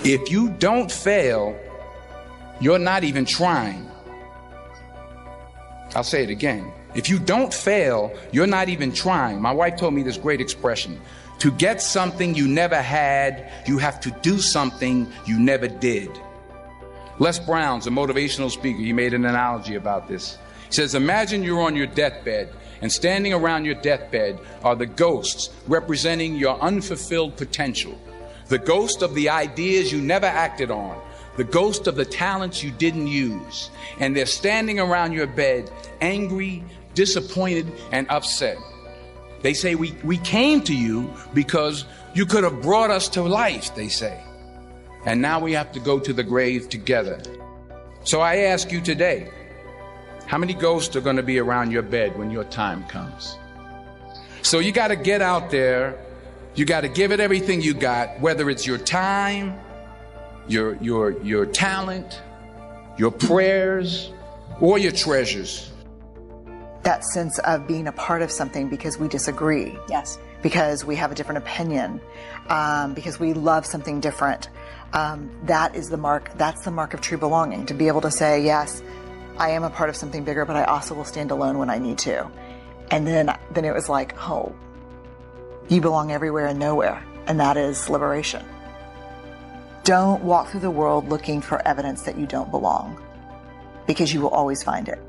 If you don't fail, you're not even trying. I'll say it again. If you don't fail, you're not even trying. My wife told me this great expression. To get something you never had, you have to do something you never did. Les Brown's a motivational speaker. He made an analogy about this. He says, imagine you're on your deathbed, and standing around your deathbed are the ghosts representing your unfulfilled potential. The ghost of the ideas you never acted on. The ghost of the talents you didn't use. And they're standing around your bed, angry, disappointed, and upset. They say, we came to you because you could have brought us to life, they say. And now we have to go to the grave together. So I ask you today, how many ghosts are going to be around your bed when your time comes? So you got to get out there. You got to give it everything you got, whether it's your time, your talent, your prayers, or your treasures. That sense of being a part of something because we disagree. Yes. Because we have a different opinion, because we love something different. That is the mark. That's the mark of true belonging, to be able to say, yes, I am a part of something bigger, but I also will stand alone when I need to. And then it was like, oh, you belong everywhere and nowhere. And that is liberation. Don't walk through the world looking for evidence that you don't belong, because you will always find it.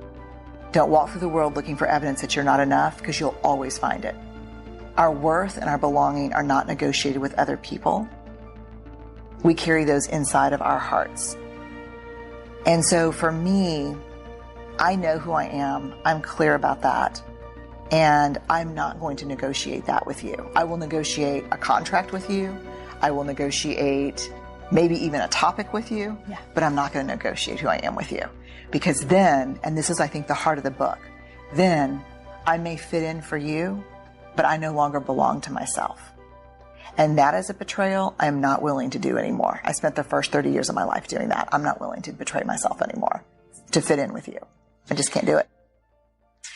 Don't walk through the world looking for evidence that you're not enough, because you'll always find it. Our worth and our belonging are not negotiated with other people. We carry those inside of our hearts. And so for me, I know who I am. I'm clear about that. And I'm not going to negotiate that with you. I will negotiate a contract with you. I will negotiate maybe even a topic with you, but I'm not going to negotiate who I am with you. Because then, and this is, I think, the heart of the book, then I may fit in for you, but I no longer belong to myself. And that is a betrayal I am not willing to do anymore. I spent the first 30 years of my life doing that. I'm not willing to betray myself anymore to fit in with you. I just can't do it.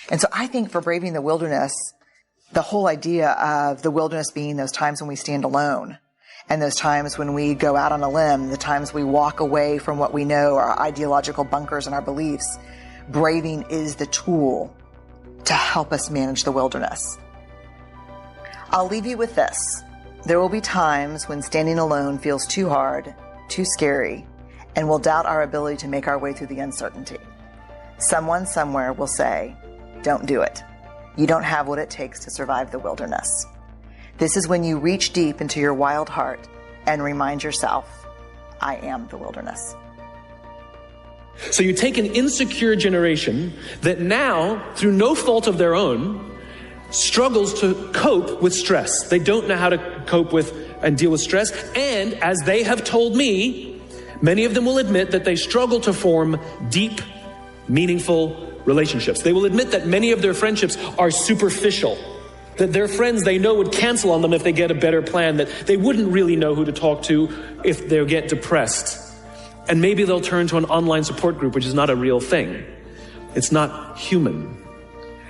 And so I think for Braving the Wilderness, the whole idea of the wilderness being those times when we stand alone, and those times when we go out on a limb, the times we walk away from what we know, our ideological bunkers and our beliefs, braving is the tool to help us manage the wilderness. I'll leave you with this. There will be times when standing alone feels too hard, too scary, and we'll doubt our ability to make our way through the uncertainty. Someone somewhere will say, don't do it. You don't have what it takes to survive the wilderness. This is when you reach deep into your wild heart and remind yourself, I am the wilderness. So you take an insecure generation that now, through no fault of their own, struggles to cope with stress. They don't know how to cope with and deal with stress. And as they have told me, many of them will admit that they struggle to form deep, meaningful relationships. They will admit that many of their friendships are superficial, that their friends they know would cancel on them if they get a better plan, that they wouldn't really know who to talk to if they get depressed. And maybe they'll turn to an online support group, which is not a real thing. It's not human.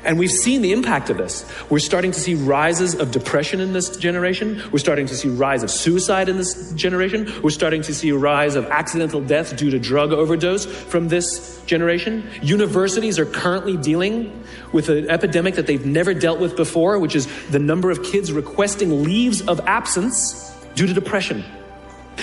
And we've seen the impact of this. We're starting to see rises of depression in this generation. We're starting to see a rise of suicide in this generation. We're starting to see a rise of accidental death due to drug overdose from this generation. Universities are currently dealing with an epidemic that they've never dealt with before, which is the number of kids requesting leaves of absence due to depression.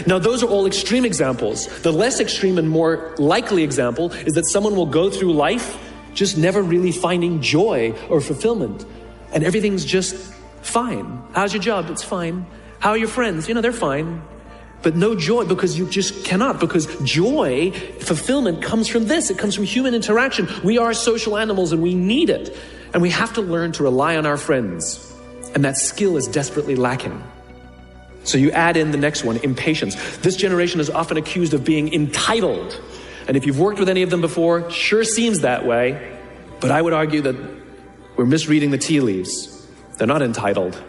Now, those are all extreme examples. The less extreme and more likely example is that someone will go through life just never really finding joy or fulfillment. And everything's just fine. How's your job? It's fine. How are your friends? They're fine. But no joy, because you just cannot. Because joy, fulfillment comes from this. It comes from human interaction. We are social animals and we need it. And we have to learn to rely on our friends. And that skill is desperately lacking. So you add in the next one, impatience. This generation is often accused of being entitled. And if you've worked with any of them before, sure seems that way. But I would argue that we're misreading the tea leaves. They're not entitled.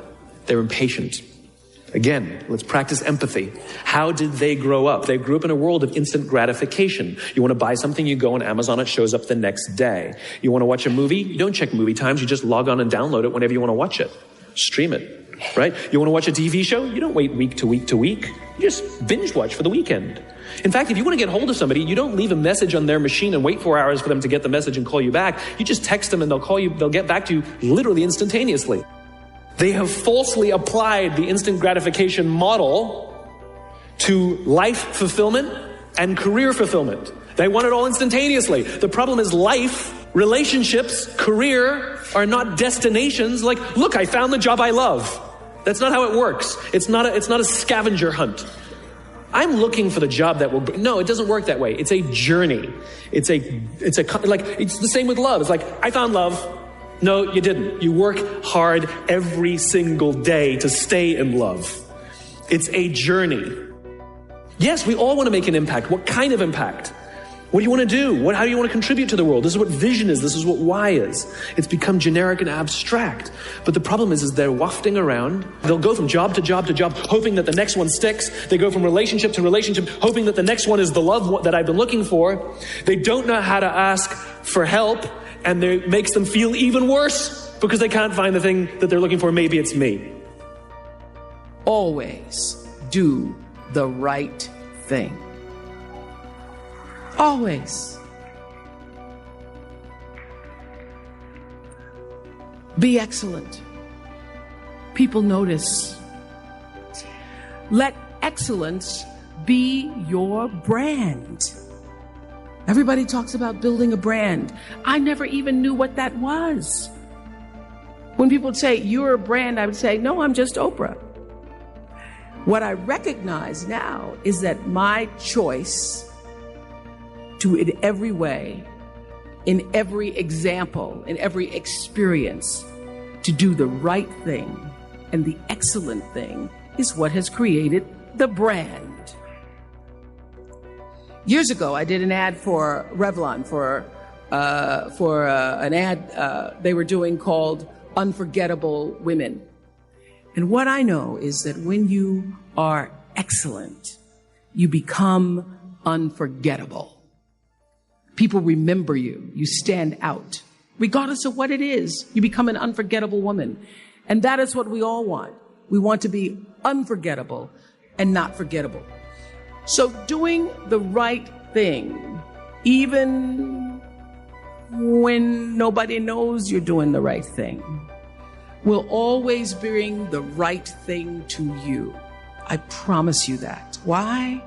They're impatient. Again, let's practice empathy. How did they grow up? They grew up in a world of instant gratification. You want to buy something, you go on Amazon, it shows up the next day. You want to watch a movie, you don't check movie times, you just log on and download it whenever you want to watch it. Stream it. right? You want to watch a TV show? You don't wait week to week to week. You just binge watch for the weekend. In fact, if you want to get hold of somebody, you don't leave a message on their machine and wait 4 hours for them to get the message and call you back. You just text them and they'll call you, they'll get back to you literally instantaneously. They have falsely applied the instant gratification model to life fulfillment and career fulfillment. They want it all instantaneously. The problem is life, relationships, career are not destinations. Like, look, I found the job I love. That's not how it works. It's not a scavenger hunt. I'm looking for the job that will. No, it doesn't work that way. It's a journey. It's the same with love. It's like, I found love. No, you didn't. You work hard every single day to stay in love. It's a journey. Yes, we all want to make an impact. What kind of impact? What do you want to do? How do you want to contribute to the world? This is what vision is. This is what why is. It's become generic and abstract. But the problem is they're wafting around. They'll go from job to job to job, hoping that the next one sticks. They go from relationship to relationship, hoping that the next one is the love that I've been looking for. They don't know how to ask for help, and it makes them feel even worse because they can't find the thing that they're looking for. Maybe it's me. Always do the right thing. Always. Be excellent. People notice. Let excellence be your brand. Everybody talks about building a brand. I never even knew what that was. When people say, you're a brand, I would say, no, I'm just Oprah. What I recognize now is that my choice to, in every way, in every example, in every experience, to do the right thing and the excellent thing is what has created the brand. Years ago, I did an ad for Revlon for an ad they were doing called Unforgettable Women. And what I know is that when you are excellent, you become unforgettable. People remember you. You stand out. Regardless of what it is, you become an unforgettable woman. And that is what we all want. We want to be unforgettable and not forgettable. So doing the right thing, even when nobody knows you're doing the right thing, will always bring the right thing to you. I promise you that. Why?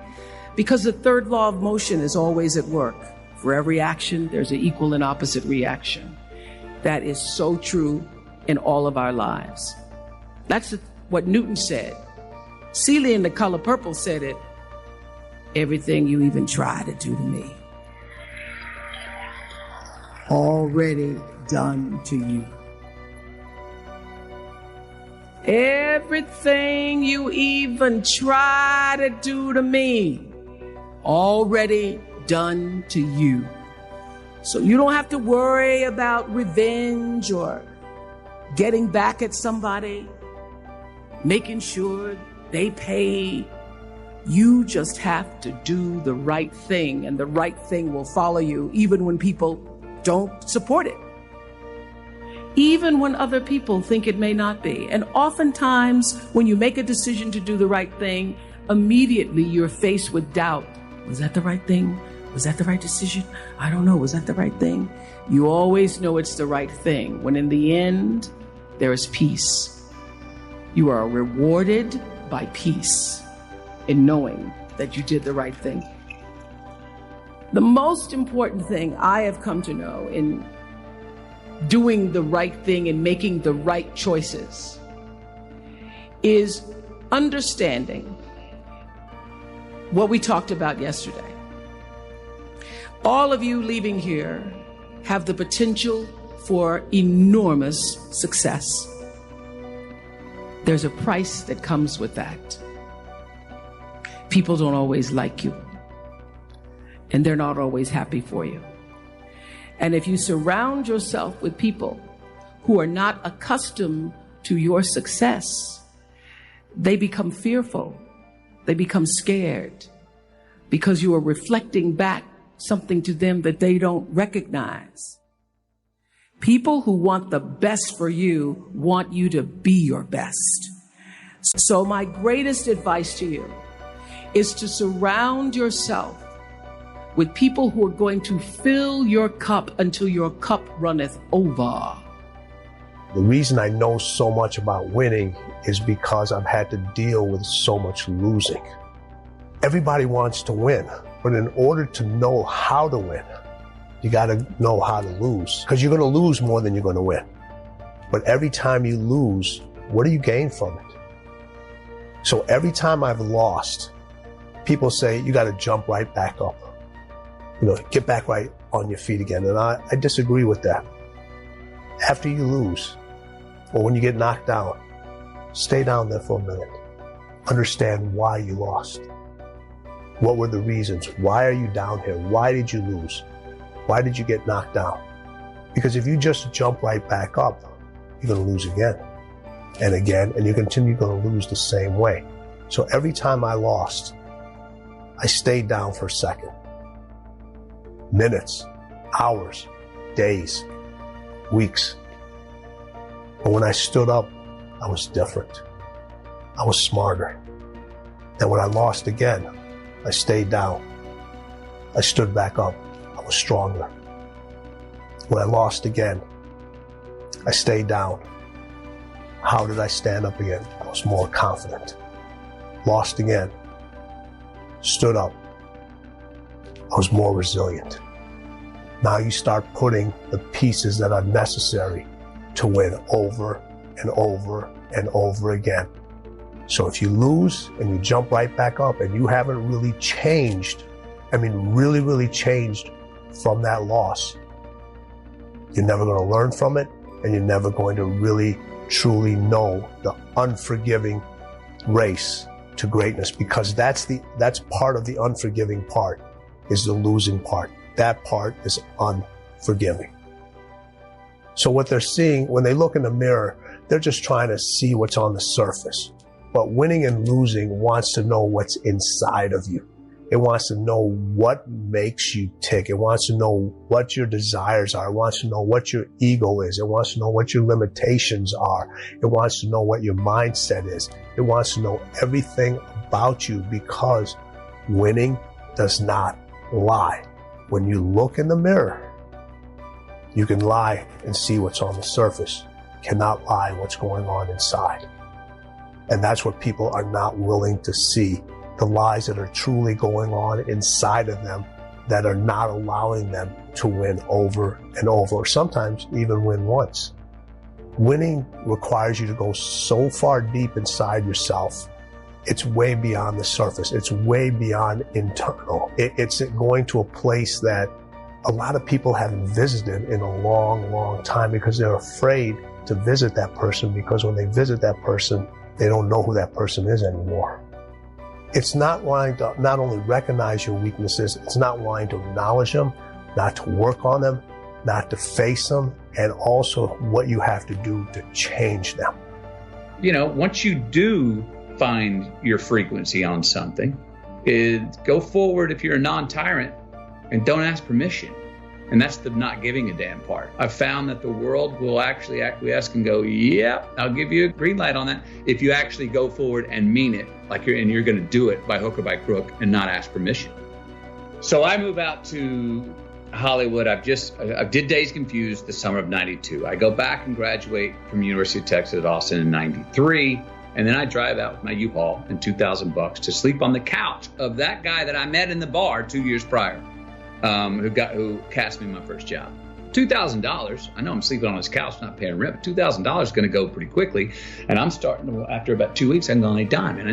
Because the third law of motion is always at work. For every action, there's an equal and opposite reaction. That is so true in all of our lives. That's what Newton said. Celia in The Color Purple said it. Everything you even try to do to me, already done to you. Everything you even try to do to me, already done to you. So you don't have to worry about revenge or getting back at somebody, making sure they pay. You just have to do the right thing, and the right thing will follow you even when people don't support it. Even when other people think it may not be. And oftentimes, when you make a decision to do the right thing, immediately you're faced with doubt. Was that the right thing? Was that the right decision? I don't know. Was that the right thing? You always know it's the right thing, when in the end, there is peace. You are rewarded by peace in knowing that you did the right thing. The most important thing I have come to know in doing the right thing and making the right choices is understanding what we talked about yesterday. All of you leaving here have the potential for enormous success. There's a price that comes with that. People don't always like you, and they're not always happy for you. And if you surround yourself with people who are not accustomed to your success, they become fearful. They become scared because you are reflecting back something to them that they don't recognize. People who want the best for you want you to be your best. So my greatest advice to you is to surround yourself with people who are going to fill your cup until your cup runneth over. The reason I know so much about winning is because I've had to deal with so much losing. Everybody wants to win, but in order to know how to win, you got to know how to lose, because you're going to lose more than you're going to win. But every time you lose, what do you gain from it? So every time I've lost, people say you got to jump right back up. Get back right on your feet again. And I disagree with that. After you lose, or when you get knocked down, stay down there for a minute. Understand why you lost. What were the reasons? Why are you down here? Why did you lose? Why did you get knocked down? Because if you just jump right back up, you're going to lose again and again, and you continue going to lose the same way. So every time I lost, I stayed down for a second. Minutes, hours, days, weeks. But when I stood up, I was different. I was smarter. And when I lost again, I stayed down. I stood back up. I was stronger. When I lost again, I stayed down. How did I stand up again? I was more confident. Lost again. Stood up. I was more resilient. Now you start putting the pieces that are necessary to win over and over and over again. So if you lose and you jump right back up and you haven't really changed, really changed from that loss, you're never going to learn from it, and you're never going to really truly know the unforgiving race to greatness, because that's part of the unforgiving part, is the losing part. That part is unforgiving. So what they're seeing when they look in the mirror, they're just trying to see what's on the surface. But winning and losing wants to know what's inside of you. It wants to know what makes you tick. It wants to know what your desires are. It wants to know what your ego is. It wants to know what your limitations are. It wants to know what your mindset is. It wants to know everything about you, because winning does not lie. When you look in the mirror, you can lie and see what's on the surface. You cannot lie what's going on inside. And that's what people are not willing to see. The lies that are truly going on inside of them that are not allowing them to win over and over, or sometimes even win once. Winning requires you to go so far deep inside yourself. It's way beyond the surface. It's way beyond internal. It's going to a place that a lot of people haven't visited in a long, long time, because they're afraid to visit that person, because when they visit that person, they don't know who that person is anymore. It's not wanting to not only recognize your weaknesses, it's not wanting to acknowledge them, not to work on them, not to face them, and also what you have to do to change them. Once you do find your frequency on something, go forward if you're a non-tyrant, and don't ask permission. And that's the not giving a damn part. I've found that the world will actually acquiesce and go, yeah, I'll give you a green light on that, if you actually go forward and mean it, you're going to do it by hook or by crook and not ask permission. So I move out to Hollywood. I did Dazed Confused the summer of 92. I go back and graduate from University of Texas at Austin in 93. And then I drive out with my U-Haul and $2,000 to sleep on the couch of that guy that I met in the bar 2 years prior, who cast me my first job. $2,000. I know I'm sleeping on his couch, not paying rent, but $2,000 is going to go pretty quickly. And I'm starting to, after about 2 weeks, I'm going, hey, Don, man,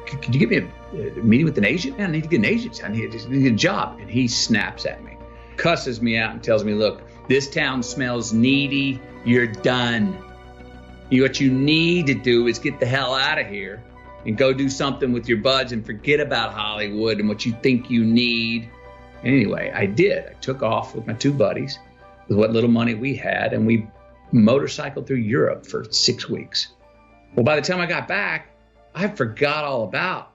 could you give me a meeting with an agent? Man, I need to get an agent. I need a job. And he snaps at me, cusses me out, and tells me, look, this town smells needy. You're done. What you need to do is get the hell out of here and go do something with your buds and forget about Hollywood and what you think you need. Anyway, I did. I took off with my two buddies with what little money we had, and we motorcycled through Europe for 6 weeks. Well, by the time I got back, I forgot all about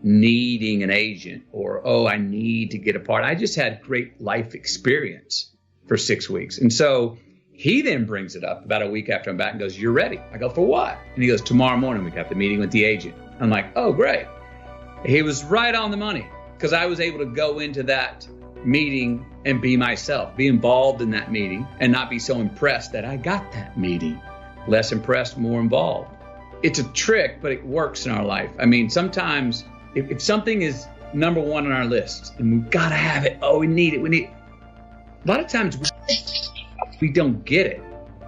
needing an agent or, I need to get a part. I just had great life experience for 6 weeks. And so He then brings it up about a week after I'm back and goes, "You're ready." I go, "For what?" And he goes, "Tomorrow morning we have the meeting with the agent." I'm like, "Oh, great." He was right on the money, because I was able to go into that meeting and be myself, be involved in that meeting, and not be so impressed that I got that meeting. Less impressed, more involved. It's a trick, but it works in our life. I mean, sometimes if something is number one on our list and we've got to have it, we need it. A lot of times we don't get it.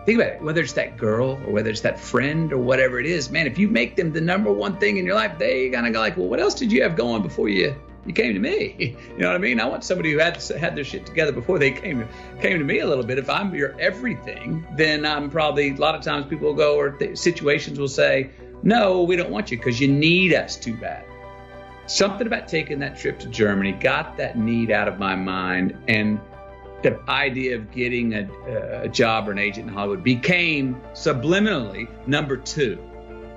Think about it, whether it's that girl or whether it's that friend or whatever it is, man, if you make them the number one thing in your life, they're going to go like, well, what else did you have going before you came to me? You know what I mean? I want somebody who had their shit together before they came to me a little bit. If I'm your everything, then I'm probably, a lot of times people will go, or situations will say, no, we don't want you because you need us too bad. Something about taking that trip to Germany got that need out of my mind, and the idea of getting a job or an agent in Hollywood became subliminally number 2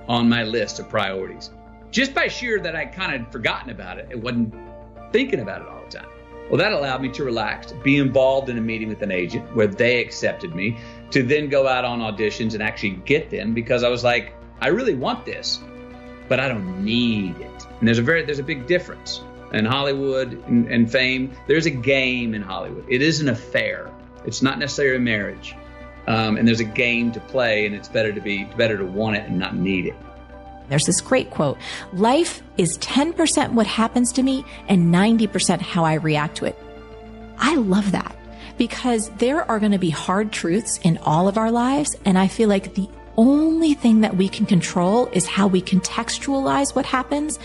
on my list of priorities. Just by sheer that I'd kind of forgotten about it and wasn't thinking about it all the time. Well, that allowed me to relax, be involved in a meeting with an agent where they accepted me, to then go out on auditions and actually get them, because I was like, I really want this, but I don't need it. And there's a big difference. In Hollywood and fame, there's a game in Hollywood. It is an affair. It's not necessarily a marriage. And there's a game to play, and it's better to want it and not need it. There's this great quote: life is 10% what happens to me and 90% how I react to it. I love that, because there are going to be hard truths in all of our lives. And I feel like the only thing that we can control is how we contextualize what happens,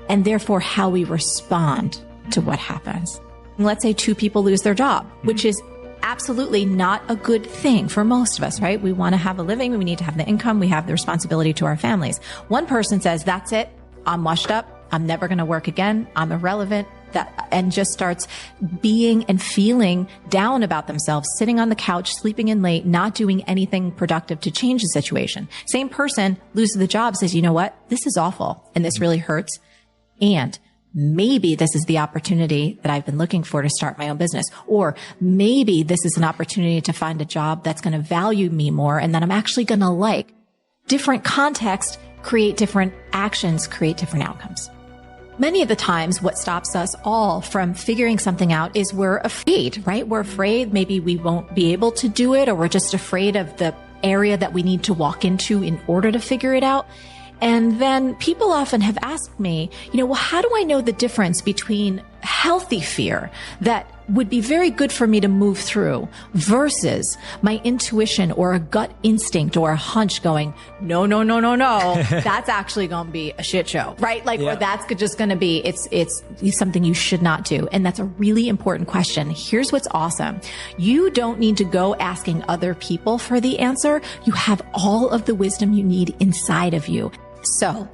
and therefore how we respond to what happens. Let's say 2 people lose their job, which is absolutely not a good thing for most of us, right? We want to have a living. We need to have the income. We have the responsibility to our families. One person says, that's it. I'm washed up. I'm never going to work again. I'm irrelevant. And just starts being and feeling down about themselves, sitting on the couch, sleeping in late, not doing anything productive to change the situation. Same person loses the job, says, you know what? This is awful, and this really hurts. And maybe this is the opportunity that I've been looking for to start my own business. Or maybe this is an opportunity to find a job that's going to value me more and that I'm actually going to like. Different contexts create different actions, create different outcomes. Many of the times, what stops us all from figuring something out is we're afraid, right? We're afraid maybe we won't be able to do it, or we're just afraid of the area that we need to walk into in order to figure it out. And then people often have asked me, well, how do I know the difference between healthy fear that would be very good for me to move through versus my intuition or a gut instinct or a hunch going, no, that's actually going to be a shit show, right? Or that's just going to be, it's something you should not do. And that's a really important question. Here's what's awesome. You don't need to go asking other people for the answer. You have all of the wisdom you need inside of you. So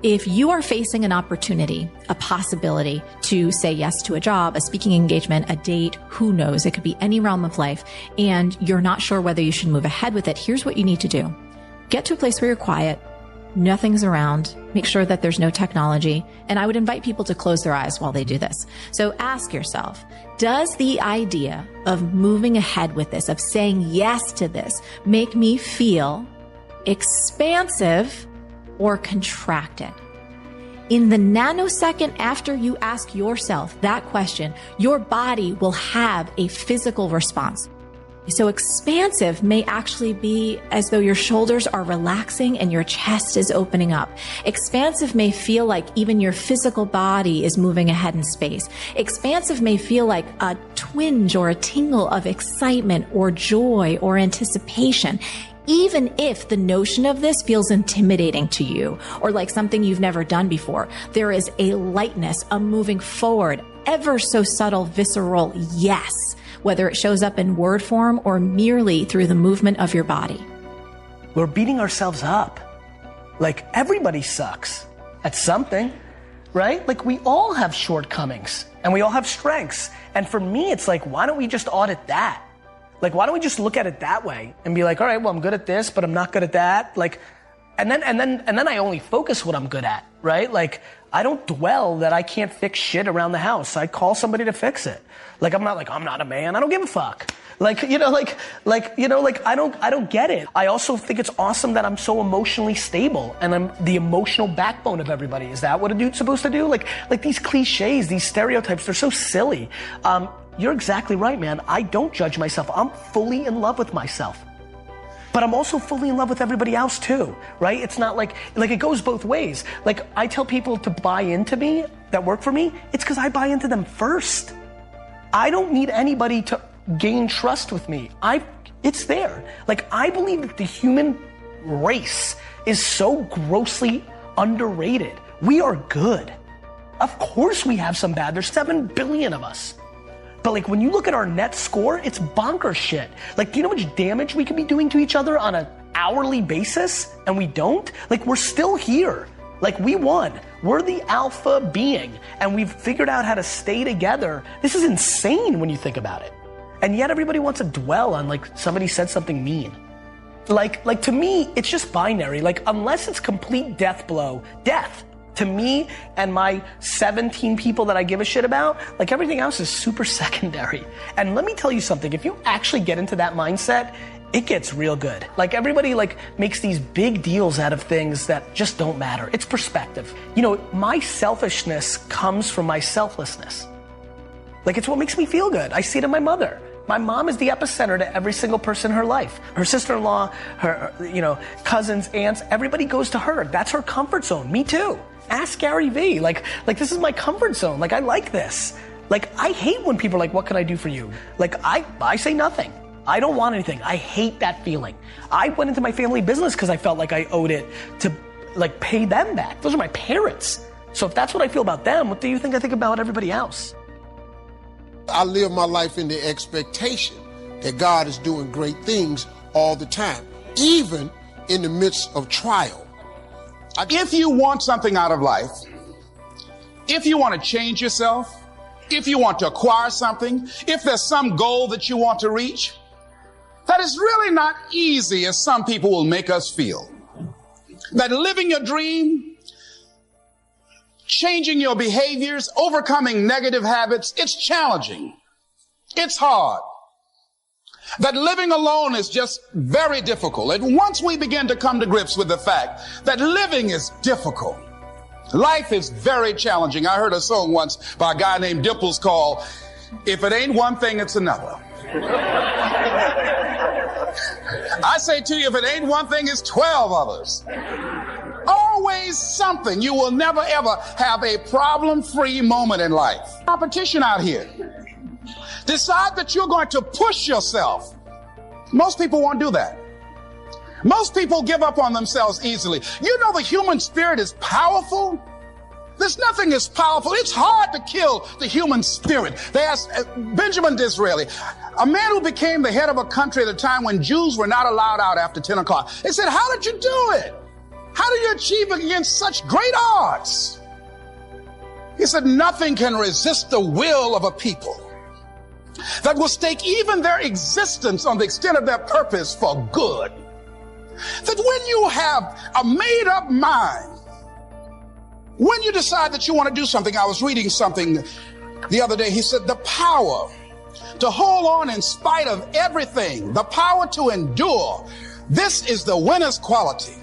if you are facing an opportunity, a possibility to say yes to a job, a speaking engagement, a date, who knows, it could be any realm of life, and you're not sure whether you should move ahead with it, here's what you need to do. Get to a place where you're quiet, nothing's around, make sure that there's no technology, and I would invite people to close their eyes while they do this. So ask yourself, does the idea of moving ahead with this, of saying yes to this, make me feel expansive or contracted? In the nanosecond after you ask yourself that question, your body will have a physical response. So expansive may actually be as though your shoulders are relaxing and your chest is opening up. Expansive may feel like even your physical body is moving ahead in space. Expansive may feel like a twinge or a tingle of excitement or joy or anticipation. Even if the notion of this feels intimidating to you or like something you've never done before, there is a lightness, a moving forward, ever so subtle, visceral yes, whether it shows up in word form or merely through the movement of your body. We're beating ourselves up. Like, everybody sucks at something, right? Like, we all have shortcomings and we all have strengths. And for me, it's like, why don't we just audit that? Like, why don't we just look at it that way and be like, all right, well, I'm good at this, but I'm not good at that. Like, and then I only focus what I'm good at, right? Like, I don't dwell that I can't fix shit around the house. I call somebody to fix it. Like, I'm not a man. I don't give a fuck. I don't get it. I also think it's awesome that I'm so emotionally stable and I'm the emotional backbone of everybody. Is that what a dude's supposed to do? Like these cliches, these stereotypes, they're so silly. You're exactly right, man. I don't judge myself. I'm fully in love with myself. But I'm also fully in love with everybody else too, right? It's not like it goes both ways. Like, I tell people to buy into me, that work for me, it's because I buy into them first. I don't need anybody to gain trust with me. It's there. Like, I believe that the human race is so grossly underrated. We are good. Of course we have some bad. There's 7 billion of us. But like, when you look at our net score, it's bonkers shit. Like, do you know how much damage we could be doing to each other on an hourly basis? And we don't? Like, we're still here. Like, we won. We're the alpha being. And we've figured out how to stay together. This is insane when you think about it. And yet everybody wants to dwell on like somebody said something mean. Like to me, it's just binary. Like, unless it's complete death blow, death. To me and my 17 people that I give a shit about, like, everything else is super secondary. And let me tell you something, if you actually get into that mindset, it gets real good. Like, everybody like makes these big deals out of things that just don't matter. It's perspective. You know, my selfishness comes from my selflessness. Like, it's what makes me feel good. I see it in my mother. My mom is the epicenter to every single person in her life. Her sister-in-law, her cousins, aunts, everybody goes to her. That's her comfort zone. Me too. Ask Gary Vee. Like this is my comfort zone. Like, I like this. Like, I hate when people are like, what can I do for you? Like, I say nothing. I don't want anything. I hate that feeling. I went into my family business because I felt like I owed it to like pay them back. Those are my parents. So if that's what I feel about them, what do you think I think about everybody else? I live my life in the expectation that God is doing great things all the time, even in the midst of trial. If you want something out of life, if you want to change yourself, if you want to acquire something, if there's some goal that you want to reach, that is really not easy as some people will make us feel. That living your dream, changing your behaviors, overcoming negative habits, it's challenging. It's hard. That living alone is just very difficult. And once we begin to come to grips with the fact that living is difficult, life is very challenging. I heard a song once by a guy named Dimples called, "If It Ain't One Thing, It's Another." I say to you, if it ain't one thing, it's 12 others. Always something. You will never ever have a problem-free moment in life. Competition out here. Decide that you're going to push yourself. Most people won't do that. Most people give up on themselves easily. You know, the human spirit is powerful. There's nothing as powerful. It's hard to kill the human spirit. They asked Benjamin Disraeli, a man who became the head of a country at a time when Jews were not allowed out after 10 o'clock. They said, how did you do it? How did you achieve it against such great odds? He said, nothing can resist the will of a people that will stake even their existence on the extent of their purpose for good. That when you have a made-up mind, when you decide that you want to do something, I was reading something the other day, he said the power to hold on in spite of everything, the power to endure, this is the winner's quality.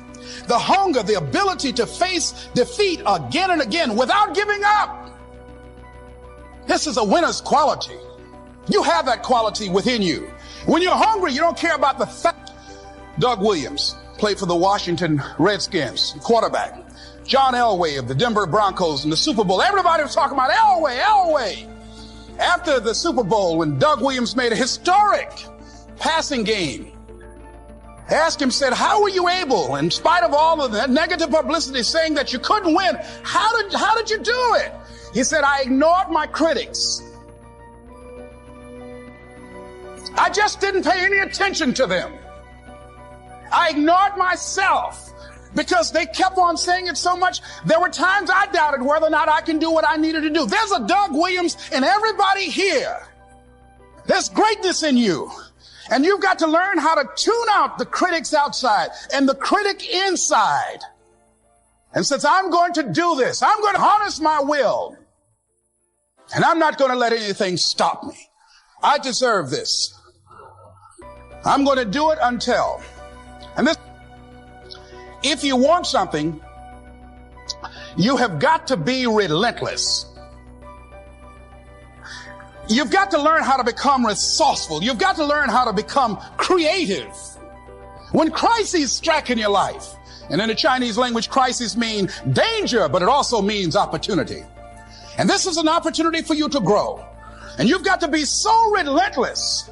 The hunger, the ability to face defeat again and again without giving up. This is a winner's quality. You have that quality within you. When you're hungry, you don't care about the fact. Doug Williams played for the Washington Redskins, quarterback. John Elway of the Denver Broncos in the Super Bowl. Everybody was talking about Elway. After the Super Bowl, when Doug Williams made a historic passing game, they asked him, said, how were you able, in spite of all of that negative publicity saying that you couldn't win, how did you do it? He said, I ignored my critics. I just didn't pay any attention to them. I ignored myself because they kept on saying it so much. There were times I doubted whether or not I can do what I needed to do. There's a Doug Williams in everybody here. There's greatness in you. And you've got to learn how to tune out the critics outside and the critic inside. And since I'm going to do this, I'm going to harness my will. And I'm not going to let anything stop me. I deserve this. I'm going to do it until. And this, if you want something, you have got to be relentless. You've got to learn how to become resourceful. You've got to learn how to become creative. When crises strike in your life, and in the Chinese language, crises mean danger, but it also means opportunity. And this is an opportunity for you to grow. And you've got to be so relentless,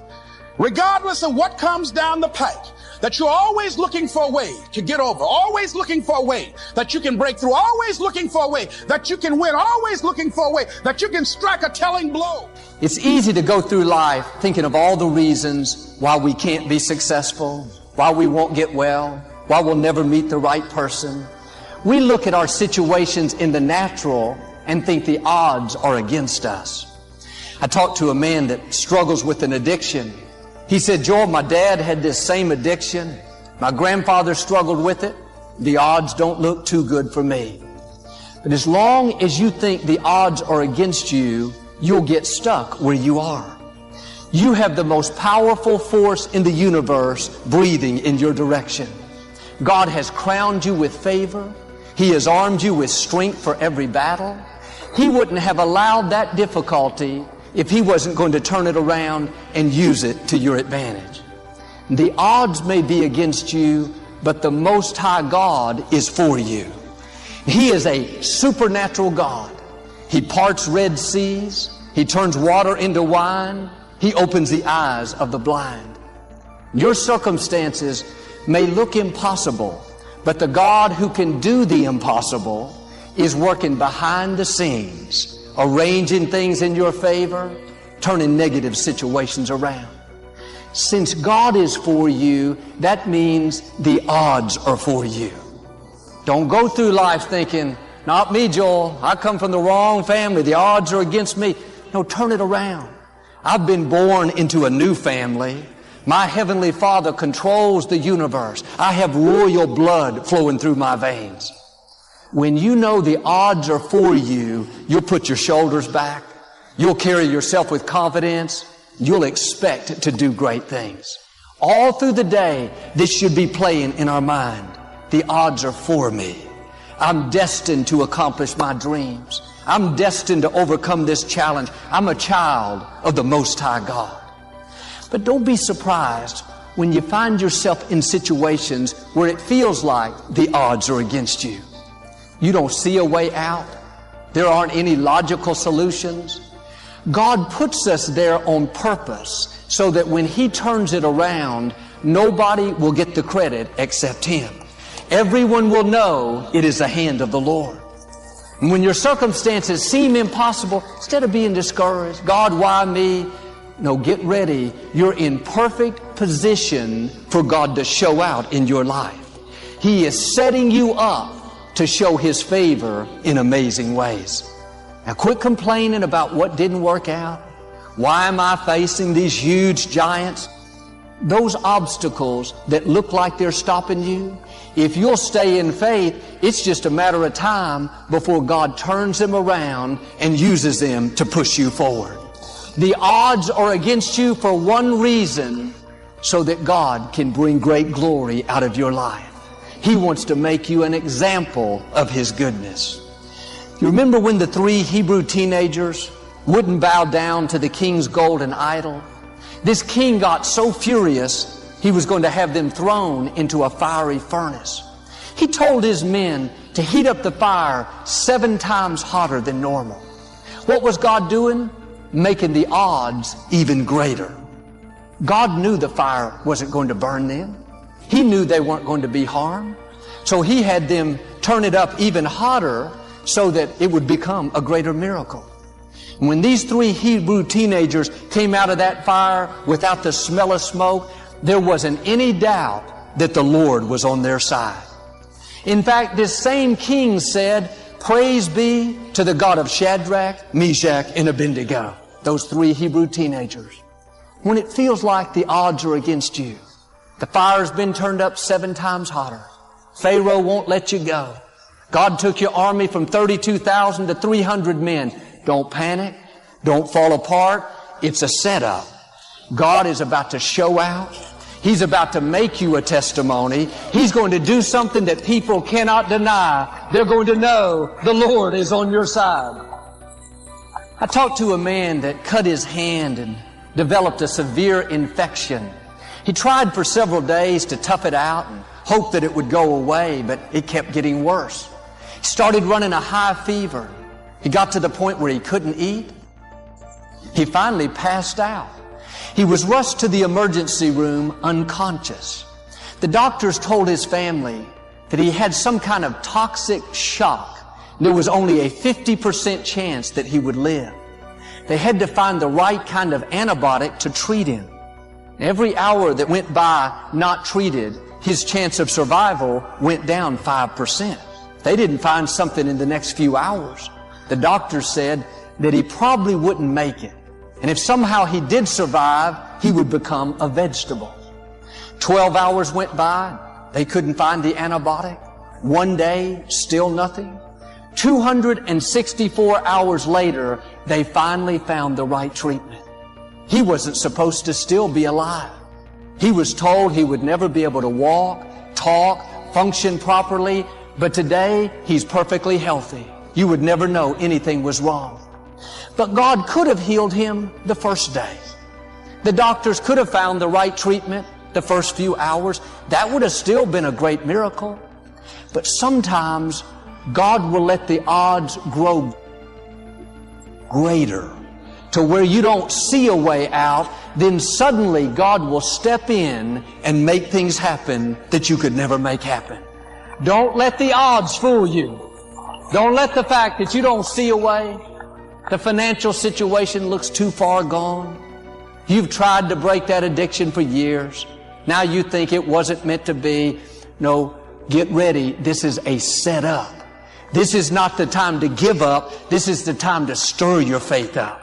regardless of what comes down the pike, that you're always looking for a way to get over, always looking for a way that you can break through, always looking for a way that you can win, always looking for a way that you can strike a telling blow. It's easy to go through life thinking of all the reasons why we can't be successful, why we won't get well, why we'll never meet the right person. We look at our situations in the natural and think the odds are against us. I talked to a man that struggles with an addiction. He said, Joel, my dad had this same addiction. My grandfather struggled with it. The odds don't look too good for me. But as long as you think the odds are against you, you'll get stuck where you are. You have the most powerful force in the universe breathing in your direction. God has crowned you with favor. He has armed you with strength for every battle. He wouldn't have allowed that difficulty if He wasn't going to turn it around and use it to your advantage. The odds may be against you, but the Most High God is for you. He is a supernatural God. He parts Red Seas. He turns water into wine. He opens the eyes of the blind. Your circumstances may look impossible, but the God who can do the impossible is working behind the scenes, arranging things in your favor, turning negative situations around. Since God is for you, that means the odds are for you. Don't go through life thinking, not me, Joel. I come from the wrong family. The odds are against me. No, turn it around. I've been born into a new family. My Heavenly Father controls the universe. I have royal blood flowing through my veins. When you know the odds are for you, you'll put your shoulders back. You'll carry yourself with confidence. You'll expect to do great things. All through the day, this should be playing in our mind. The odds are for me. I'm destined to accomplish my dreams. I'm destined to overcome this challenge. I'm a child of the Most High God. But don't be surprised when you find yourself in situations where it feels like the odds are against you. You don't see a way out. There aren't any logical solutions. God puts us there on purpose so that when He turns it around, nobody will get the credit except Him. Everyone will know it is the hand of the Lord. And when your circumstances seem impossible, instead of being discouraged, God, why me? No, get ready. You're in perfect position for God to show out in your life. He is setting you up to show His favor in amazing ways. Now quit complaining about what didn't work out. Why am I facing these huge giants? Those obstacles that look like they're stopping you, if you'll stay in faith, it's just a matter of time before God turns them around and uses them to push you forward. The odds are against you for one reason, so that God can bring great glory out of your life. He wants to make you an example of His goodness. You remember when the 3 Hebrew teenagers wouldn't bow down to the king's golden idol? This king got so furious, he was going to have them thrown into a fiery furnace. He told his men to heat up the fire 7 times hotter than normal. What was God doing? Making the odds even greater. God knew the fire wasn't going to burn them. He knew they weren't going to be harmed. So He had them turn it up even hotter so that it would become a greater miracle. When these 3 Hebrew teenagers came out of that fire without the smell of smoke, there wasn't any doubt that the Lord was on their side. In fact, this same king said, "Praise be to the God of Shadrach, Meshach, and Abednego." Those 3 Hebrew teenagers. When it feels like the odds are against you, the fire's been turned up 7 times hotter, Pharaoh won't let you go, God took your army from 32,000 to 300 men. Don't panic. Don't fall apart. It's a setup. God is about to show out. He's about to make you a testimony. He's going to do something that people cannot deny. They're going to know the Lord is on your side. I talked to a man that cut his hand and developed a severe infection. He tried for several days to tough it out and hoped that it would go away, but it kept getting worse. He started running a high fever. He got to the point where he couldn't eat. He finally passed out. He was rushed to the emergency room unconscious. The doctors told his family that he had some kind of toxic shock. There was only a 50% chance that he would live. They had to find the right kind of antibiotic to treat him. Every hour that went by not treated, his chance of survival went down 5%. They didn't find something in the next few hours. The doctors said that he probably wouldn't make it. And if somehow he did survive, he would become a vegetable. 12 hours went by. They couldn't find the antibiotic. One day, still nothing. 264 hours later, they finally found the right treatment. He wasn't supposed to still be alive. He was told he would never be able to walk, talk, function properly, but today he's perfectly healthy. You would never know anything was wrong. But God could have healed him the first day. The doctors could have found the right treatment the first few hours. That would have still been a great miracle. But sometimes God will let the odds grow greater to where you don't see a way out. Then suddenly God will step in and make things happen that you could never make happen. Don't let the odds fool you. Don't let the fact that you don't see a way, the financial situation looks too far gone. You've tried to break that addiction for years. Now you think it wasn't meant to be. No, get ready. This is a setup. This is not the time to give up. This is the time to stir your faith up.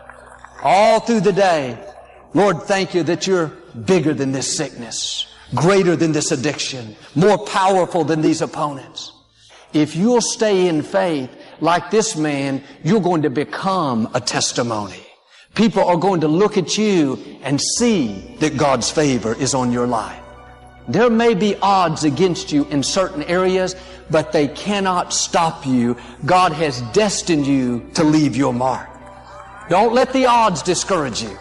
All through the day, Lord, thank you that you're bigger than this sickness, greater than this addiction, more powerful than these opponents. If you'll stay in faith like this man, you're going to become a testimony. People are going to look at you and see that God's favor is on your life. There may be odds against you in certain areas, but they cannot stop you. God has destined you to leave your mark. Don't let the odds discourage you.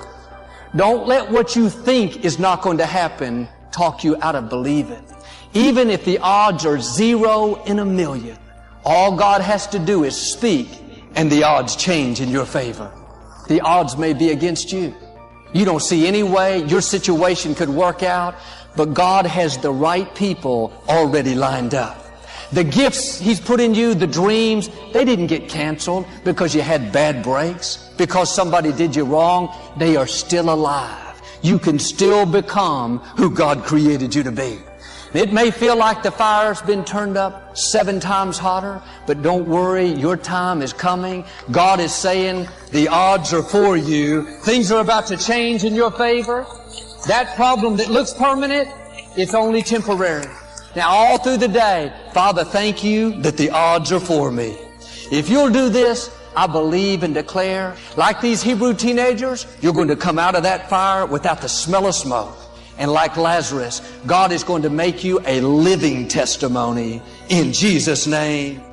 Don't let what you think is not going to happen talk you out of believing. Even if the odds are 0 in a million, all God has to do is speak and the odds change in your favor. The odds may be against you. You don't see any way your situation could work out, but God has the right people already lined up. The gifts He's put in you, the dreams, they didn't get canceled because you had bad breaks, because somebody did you wrong. They are still alive. You can still become who God created you to be. It may feel like the fire's been turned up 7 times hotter, but don't worry, your time is coming. God is saying the odds are for you. Things are about to change in your favor. That problem that looks permanent, it's only temporary. Now all through the day, Father, thank you that the odds are for me. If you'll do this, I believe and declare, like these Hebrew teenagers, you're going to come out of that fire without the smell of smoke. And like Lazarus, God is going to make you a living testimony in Jesus' name.